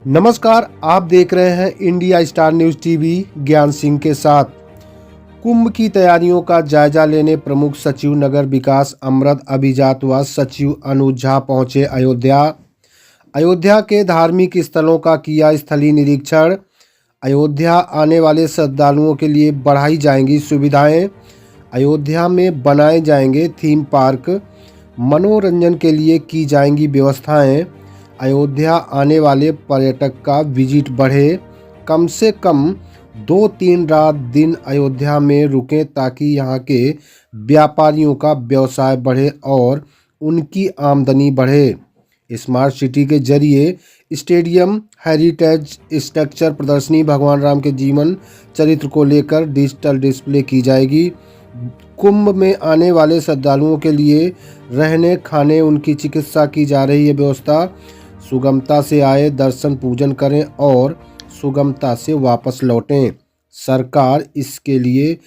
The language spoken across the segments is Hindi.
नमस्कार, आप देख रहे हैं इंडिया स्टार न्यूज टीवी ज्ञान सिंह के साथ। कुंभ की तैयारियों का जायजा लेने प्रमुख सचिव नगर विकास अमृत अभिजात व सचिव अनुज झा पहुंचे अयोध्या। अयोध्या के धार्मिक स्थलों का किया स्थलीय निरीक्षण। अयोध्या आने वाले श्रद्धालुओं के लिए बढ़ाई जाएंगी सुविधाएं। अयोध्या में बनाए जाएंगे थीम पार्क। मनोरंजन के लिए की जाएंगी व्यवस्थाएं। अयोध्या आने वाले पर्यटक का विजिट बढ़े। कम से कम 2-3 रात दिन अयोध्या में रुकें ताकि यहाँ के व्यापारियों का व्यवसाय बढ़े और उनकी आमदनी बढ़े। स्मार्ट सिटी के जरिए स्टेडियम, हेरिटेज स्ट्रक्चर, प्रदर्शनी, भगवान राम के जीवन चरित्र को लेकर डिजिटल डिस्प्ले की जाएगी। कुंभ में आने वाले श्रद्धालुओं के लिए रहने, खाने, उनकी चिकित्सा की जा रही है व्यवस्था। सुगमता से आए, दर्शन पूजन करें और सुगमता से वापस लौटें। सरकार इसके लिए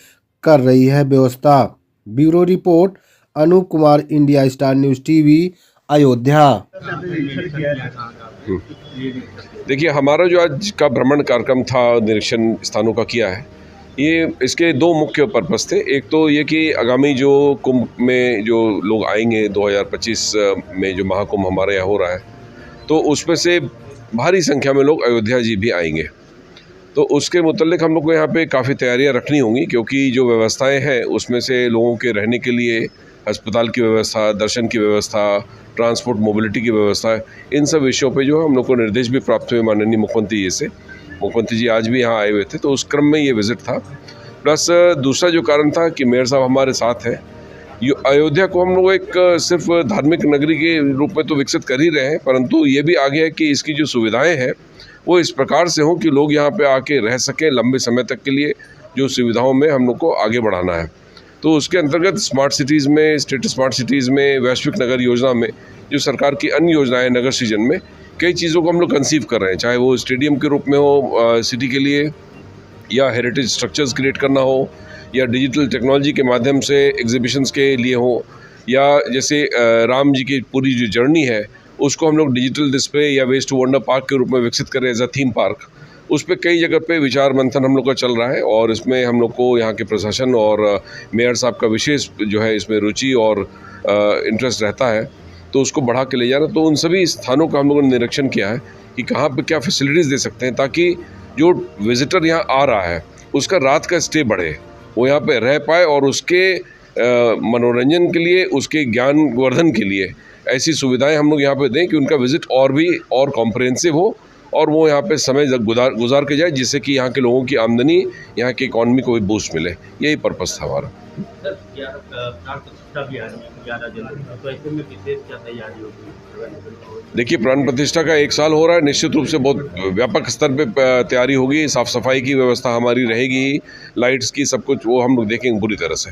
कर रही है व्यवस्था। Bureau report, Anoop Kumar, India Star News TV, Ayodhya. देखिए, हमारा जो आज का भ्रमण कार्यक्रम था, निरीक्षण स्थानों का किया है, ये इसके दो मुख्य पर्पस थे। एक तो ये कि आगामी जो कुंभ में जो लोग आएंगे 2025 में जो महाकुंभ हमारे यहाँ हो रहा है, तो उसमें से भारी संख्या में लोग अयोध्या जी भी आएंगे। तो उसके मुतल्लिक हम लोग को यहाँ पे काफ़ी तैयारियाँ रखनी होंगी, क्योंकि जो व्यवस्थाएं हैं उसमें से लोगों के रहने के लिए अस्पताल की व्यवस्था, दर्शन की व्यवस्था, ट्रांसपोर्ट मोबिलिटी की व्यवस्था, इन सब विषयों पे जो हम लोग को निर्देश भी प्राप्त हुए माननीय मुख्यमंत्री जी से। मुख्यमंत्री जी आज भी यहाँ आए हुए थे, तो उस क्रम में ये विजिट था। प्लस दूसरा जो कारण था कि मेयर साहब हमारे साथ हैं। ये अयोध्या को हम लोग एक सिर्फ धार्मिक नगरी के रूप में तो विकसित कर ही रहे हैं, परंतु ये भी आगे है कि इसकी जो सुविधाएं हैं वो इस प्रकार से हों कि लोग यहाँ पे आके रह सकें लंबे समय तक के लिए। जो सुविधाओं में हम लोग को आगे बढ़ाना है, तो उसके अंतर्गत स्मार्ट सिटीज़ में, स्टेट स्मार्ट सिटीज़ में, वैश्विक नगर योजना में, जो सरकार की अन्य योजनाएं नगर सृजन में, कई चीज़ों को हम लोग कंसीव कर रहे हैं। चाहे वो स्टेडियम के रूप में हो सिटी के लिए, या हेरिटेज स्ट्रक्चर्स क्रिएट करना हो, या डिजिटल टेक्नोलॉजी के माध्यम से एग्जीबिशंस के लिए हो, या जैसे राम जी की पूरी जो जर्नी है उसको हम लोग डिजिटल डिस्प्ले या वेस्ट टू वंडर पार्क के रूप में विकसित करें एज अ थीम पार्क। उस पर कई जगह पे विचार मंथन हम लोग का चल रहा है, और इसमें हम लोग को यहाँ के प्रशासन और मेयर साहब का विशेष जो है इसमें रुचि और इंटरेस्ट रहता है, तो उसको बढ़ा के ले जाना। तो उन सभी स्थानों का हम लोगों ने निरीक्षण किया है कि कहाँ पर क्या फैसिलिटीज़ दे सकते हैं, ताकि जो विजिटर यहाँ आ रहा है उसका रात का स्टे बढ़े, वो यहाँ पे रह पाए और उसके मनोरंजन के लिए, उसके ज्ञानवर्धन के लिए ऐसी सुविधाएं हम लोग यहाँ पे दें कि उनका विजिट और भी और कॉम्प्रिहेंसिव हो और वो यहाँ पे समय गुजार के जाए, जिससे कि यहाँ के लोगों की आमदनी, यहाँ की इकॉनमी को भी बूस्ट मिले। यही पर्पस था हमारा। देखिए, प्राण प्रतिष्ठा का 1 साल हो रहा है, निश्चित रूप से बहुत व्यापक स्तर पे तैयारी होगी। साफ़ सफाई की व्यवस्था हमारी रहेगी, लाइट्स की, सब कुछ वो हम लोग देखेंगे पूरी तरह से।